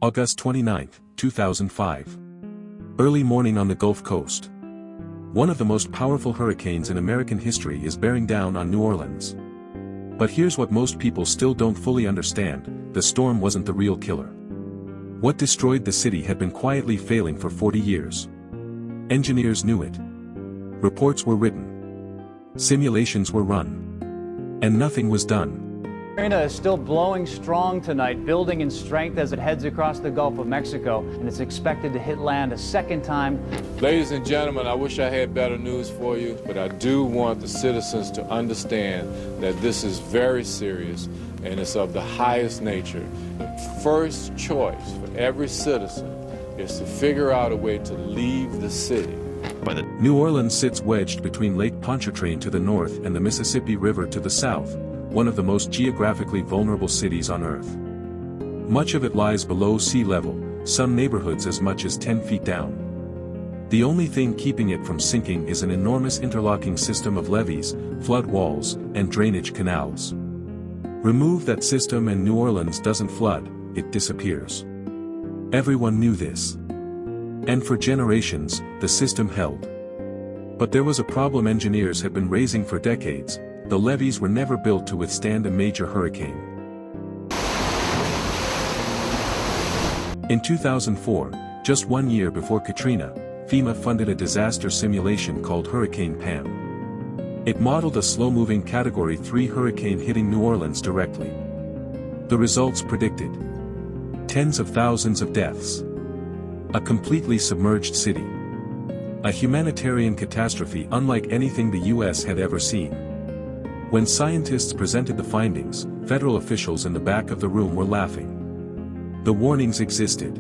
August 29, 2005. Early morning on the Gulf Coast. One of the most powerful hurricanes in American history is bearing down on New Orleans. But here's what most people still don't fully understand: the storm wasn't the real killer. What destroyed the city had been quietly failing for 40 years. Engineers knew it. Reports were written. Simulations were run. And nothing was done. Katrina is still blowing strong tonight, building in strength as it heads across the Gulf of Mexico, and it's expected to hit land a second time. Ladies and gentlemen, I wish I had better news for you, but I do want the citizens to understand that this is very serious and it's of the highest nature. First choice for every citizen is to figure out a way to leave the city. New Orleans sits wedged between Lake Pontchartrain to the north and the Mississippi River to the south, one of the most geographically vulnerable cities on Earth. Much of it lies below sea level, some neighborhoods as much as 10 feet down. The only thing keeping it from sinking is an enormous interlocking system of levees, flood walls, and drainage canals. Remove that system and New Orleans doesn't flood, it disappears. Everyone knew this. And for generations, the system held. But there was a problem engineers had been raising for decades: the levees were never built to withstand a major hurricane. In 2004, just 1 year before Katrina, FEMA funded a disaster simulation called Hurricane Pam. It modeled a slow-moving Category 3 hurricane hitting New Orleans directly. The results predicted tens of thousands of deaths, a completely submerged city, a humanitarian catastrophe unlike anything the US had ever seen. When scientists presented the findings, federal officials in the back of the room were laughing. The warnings existed.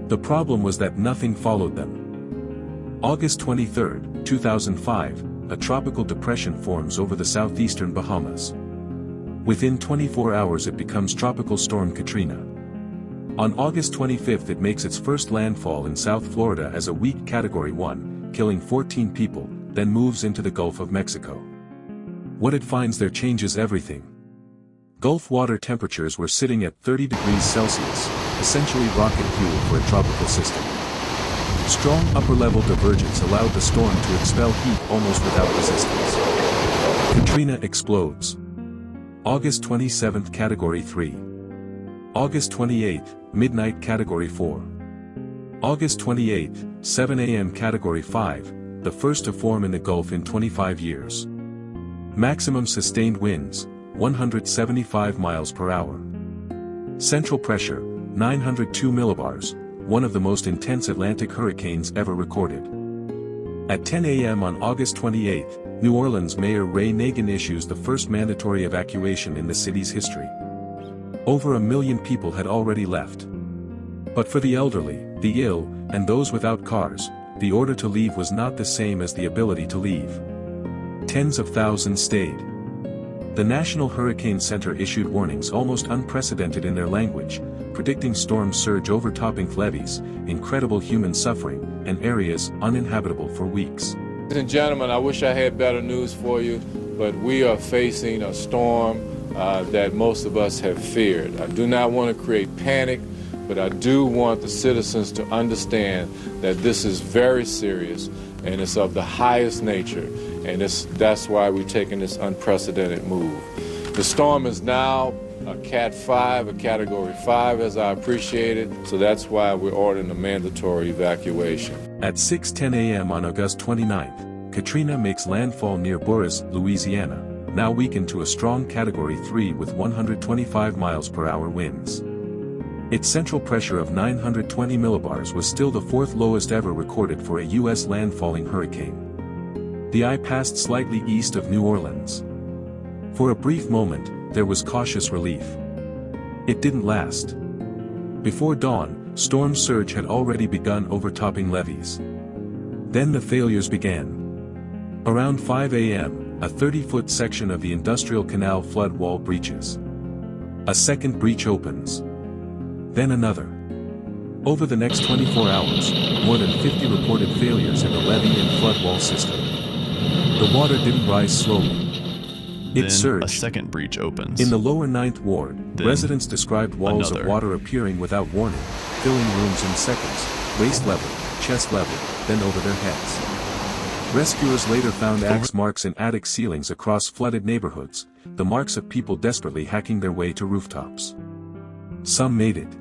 The problem was that nothing followed them. August 23, 2005, a tropical depression forms over the southeastern Bahamas. Within 24 hours it becomes Tropical Storm Katrina. On August 25 it makes its first landfall in South Florida as a weak Category 1, killing 14 people, then moves into the Gulf of Mexico. What it finds there changes everything. Gulf water temperatures were sitting at 30 degrees Celsius, essentially rocket fuel for a tropical system. Strong upper-level divergence allowed the storm to expel heat almost without resistance. Katrina explodes. August 27, Category 3. August 28, midnight Category 4. August 28, 7 a.m. Category 5, the first to form in the Gulf in 25 years. Maximum sustained winds, 175 miles per hour. Central pressure, 902 millibars, one of the most intense Atlantic hurricanes ever recorded. At 10 a.m. on August 28, New Orleans Mayor Ray Nagin issues the first mandatory evacuation in the city's history. Over 1 million people had already left. But for the elderly, the ill, and those without cars, the order to leave was not the same as the ability to leave. Tens of thousands stayed. The National Hurricane Center issued warnings almost unprecedented in their language, predicting storm surge overtopping levees, incredible human suffering, and areas uninhabitable for weeks. Ladies and gentlemen, I wish I had better news for you, but we are facing a storm that most of us have feared. I do not want to create panic, but I do want the citizens to understand that this is very serious and it's of the highest nature, and that's why we're taking this unprecedented move. The storm is now a Cat 5, a Category 5 as I appreciate it, so that's why we're ordering a mandatory evacuation. At 6:10 a.m. on August 29, Katrina makes landfall near Boris, Louisiana, now weakened to a strong Category 3 with 125 miles per hour winds. Its central pressure of 920 millibars was still the fourth lowest ever recorded for a U.S. landfalling hurricane. The eye passed slightly east of New Orleans. For a brief moment, there was cautious relief. It didn't last. Before dawn, storm surge had already begun overtopping levees. Then the failures began. Around 5 a.m., a 30-foot section of the Industrial Canal flood wall breaches. A second breach opens. Then another. Over the next 24 hours, more than 50 reported failures in the levee and flood wall system. The water didn't rise slowly. It surged. A second breach opens. In the lower 9th Ward, Then residents described walls of water appearing without warning, filling rooms in seconds, waist level, chest level, then over their heads. Rescuers later found axe marks in attic ceilings across flooded neighborhoods, the marks of people desperately hacking their way to rooftops. Some made it.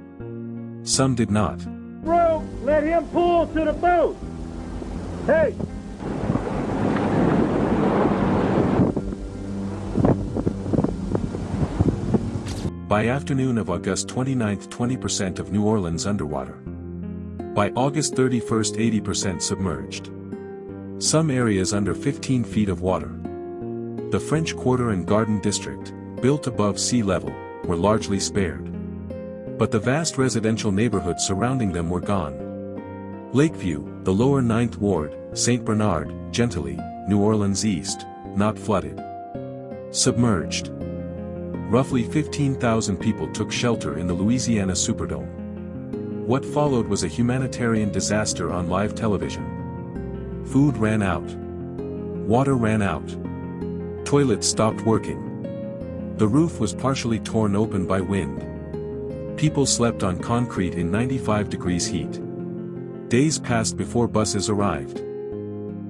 Some did not. Bro, let him pull to the boat. Hey! By afternoon of August 29, 20% of New Orleans underwater. By August 31, 80% submerged. Some areas under 15 feet of water. The French Quarter and Garden District, built above sea level, were largely spared. But the vast residential neighborhoods surrounding them were gone. Lakeview, the lower 9th Ward, St. Bernard, Gentilly, New Orleans East, not flooded. Submerged. Roughly 15,000 people took shelter in the Louisiana Superdome. What followed was a humanitarian disaster on live television. Food ran out. Water ran out. Toilets stopped working. The roof was partially torn open by wind. People slept on concrete in 95 degrees heat. Days passed before buses arrived.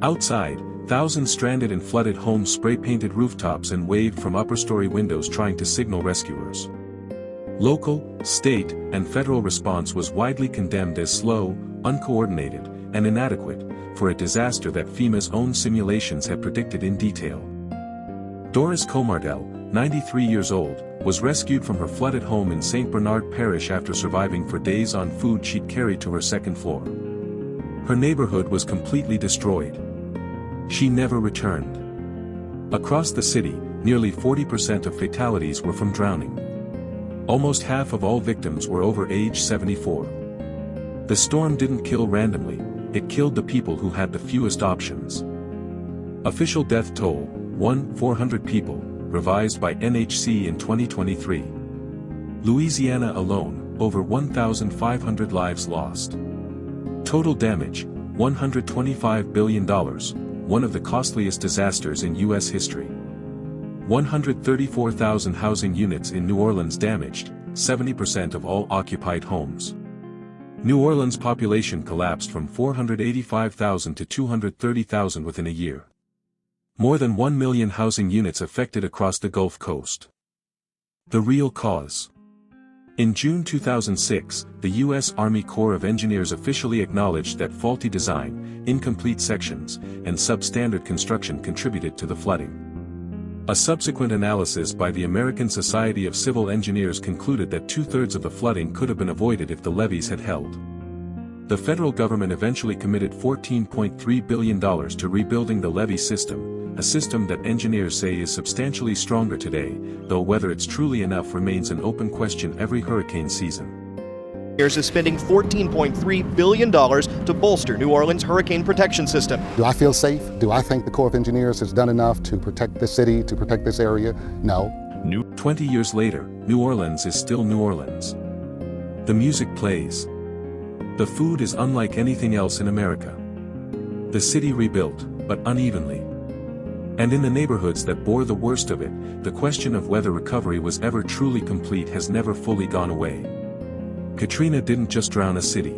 Outside, thousands stranded in flooded homes spray-painted rooftops and waved from upper-story windows trying to signal rescuers. Local, state, and federal response was widely condemned as slow, uncoordinated, and inadequate, for a disaster that FEMA's own simulations had predicted in detail. Doris Comardel, 93 years old, was rescued from her flooded home in St. Bernard Parish after surviving for days on food she'd carried to her second floor. Her neighborhood was completely destroyed. She never returned. Across the city, nearly 40% of fatalities were from drowning. Almost half of all victims were over age 74. The storm didn't kill randomly, it killed the people who had the fewest options. Official death toll, 1,400 people, revised by NHC in 2023. Louisiana alone, over 1,500 lives lost. Total damage, $125 billion, one of the costliest disasters in U.S. history. 134,000 housing units in New Orleans damaged, 70% of all occupied homes. New Orleans' population collapsed from 485,000 to 230,000 within a year. More than 1 million housing units affected across the Gulf Coast. The real cause. In June 2006, the U.S. Army Corps of Engineers officially acknowledged that faulty design, incomplete sections, and substandard construction contributed to the flooding. A subsequent analysis by the American Society of Civil Engineers concluded that 2/3 of the flooding could have been avoided if the levees had held. The federal government eventually committed $14.3 billion to rebuilding the levee system, a system that engineers say is substantially stronger today, though whether it's truly enough remains an open question every hurricane season. Is spending $14.3 billion to bolster New Orleans' hurricane protection system. Do I feel safe? Do I think the Corps of Engineers has done enough to protect this city, to protect this area? No. 20 years later, New Orleans is still New Orleans. The music plays. The food is unlike anything else in America. The city rebuilt, but unevenly. And in the neighborhoods that bore the worst of it, the question of whether recovery was ever truly complete has never fully gone away. Katrina didn't just drown a city.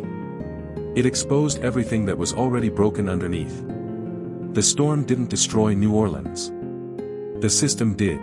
It exposed everything that was already broken underneath. The storm didn't destroy New Orleans. The system did.